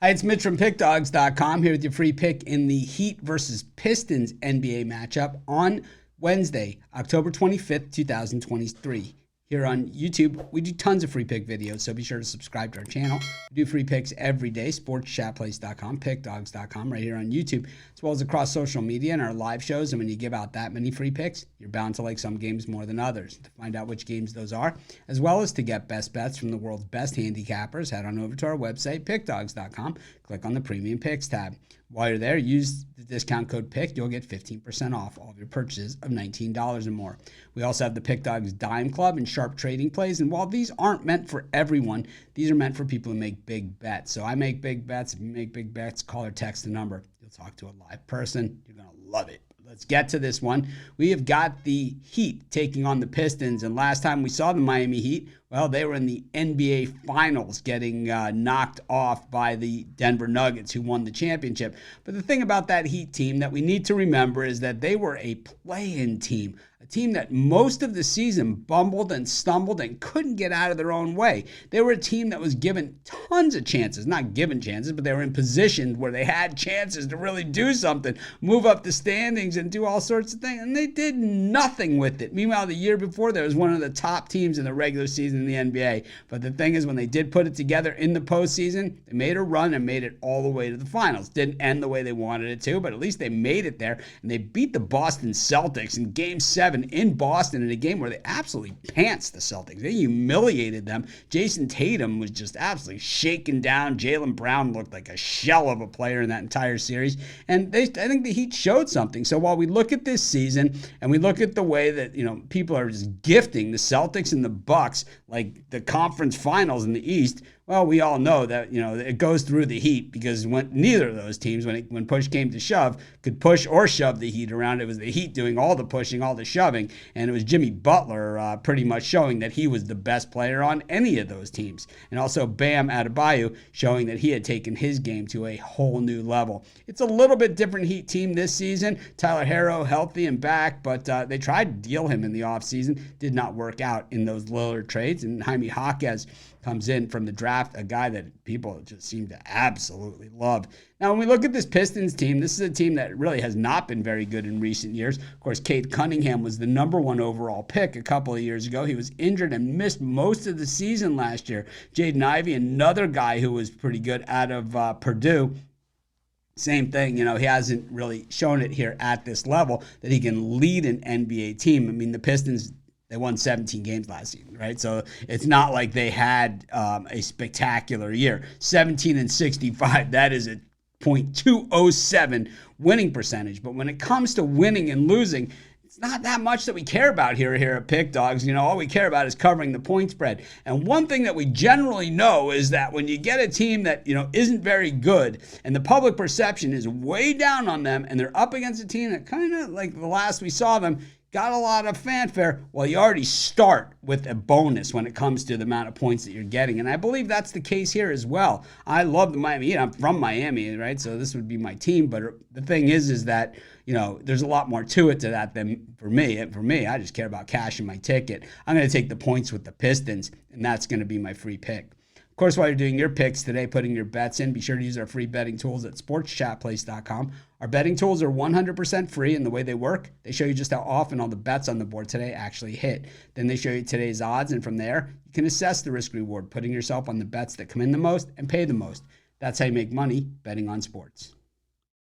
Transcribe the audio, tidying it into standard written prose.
Hi, it's Mitch from Pickdawgz.com here with your free pick in the Heat versus Pistons NBA matchup on Wednesday, October 25th, 2023. Here on YouTube, we do tons of free pick videos, so be sure to subscribe to our channel. We do free picks every day, sportschatplace.com, pickdawgz.com, right here on YouTube, as well as across social media and our live shows. And when you give out that many free picks, you're bound to like some games more than others. To find out which games those are, as well as to get best bets from the world's best handicappers, head on over to our website, pickdawgz.com, click on the Premium Picks tab. While you're there, use the discount code PICK. You'll get 15% off all of your purchases of $19 or more. We also have the Pick Dawgz Dime Club and Sharp Trading Plays. And while these aren't meant for everyone, these are meant for people who make big bets. So I make big bets. If you make big bets, call or text the number. You'll talk to a live person. You're going to love it. Let's get to this one. We have got the Heat taking on the Pistons. And last time we saw the Miami Heat, well, they were in the NBA Finals getting knocked off by the Denver Nuggets, who won the championship. But the thing about that Heat team that we need to remember is that they were a play-in team, a team that most of the season bumbled and stumbled and couldn't get out of their own way. They were a team that was given tons of chances, not given chances, but they were in positions where they had chances to really do something, move up the standings and do all sorts of things, and they did nothing with it. Meanwhile, the year before, there was one of the top teams in the regular season in the NBA. But the thing is, when they did put it together in the postseason, they made a run and made it all the way to the finals. Didn't end the way they wanted it to, but at least they made it there, and they beat the Boston Celtics in Game 7 in Boston in a game where they absolutely pantsed the Celtics. They humiliated them. Jason Tatum was just absolutely shaken down. Jaylen Brown looked like a shell of a player in that entire series, and I think the Heat showed something. So while we look at this season and we look at the way that people are just gifting the Celtics and the Bucks like the conference finals in the East, well, we all know that it goes through the Heat, because when neither of those teams, when push came to shove, could push or shove the Heat around. It was the Heat doing all the pushing, all the shoving, and it was Jimmy Butler pretty much showing that he was the best player on any of those teams, and also Bam Adebayo showing that he had taken his game to a whole new level. It's a little bit different Heat team this season. Tyler Herro healthy and back, but they tried to deal him in the offseason. Did not work out in those Lillard trades, and Jaime Jaquez comes in from the draft, a guy that people just seem to absolutely love. Now, when we look at this Pistons team, this is a team that really has not been very good in recent years. Of course, Cade Cunningham was the #1 overall pick a couple of years ago. He was injured and missed most of the season last year. Jaden Ivey, another guy who was pretty good out of Purdue. Same thing, he hasn't really shown it here at this level that he can lead an NBA team. I mean, the Pistons, they won 17 games last season, right? So it's not like they had a spectacular year. 17-65, that is a .207 winning percentage. But when it comes to winning and losing, it's not that much that we care about here at Pick Dawgz. All we care about is covering the point spread. And one thing that we generally know is that when you get a team that, isn't very good and the public perception is way down on them and they're up against a team that kind of like the last we saw them, got a lot of fanfare, well, you already start with a bonus when it comes to the amount of points that you're getting. And I believe that's the case here as well. I love the Miami Heat. I'm from Miami, right? So this would be my team. But the thing is that, there's a lot more to it to that than for me. And for me, I just care about cashing my ticket. I'm going to take the points with the Pistons, and that's going to be my free pick. Of course, while you're doing your picks today, putting your bets in, be sure to use our free betting tools at sportschatplace.com. Our betting tools are 100% free, and the way they work, they show you just how often all the bets on the board today actually hit. Then they show you today's odds, and from there, you can assess the risk-reward, putting yourself on the bets that come in the most and pay the most. That's how you make money betting on sports.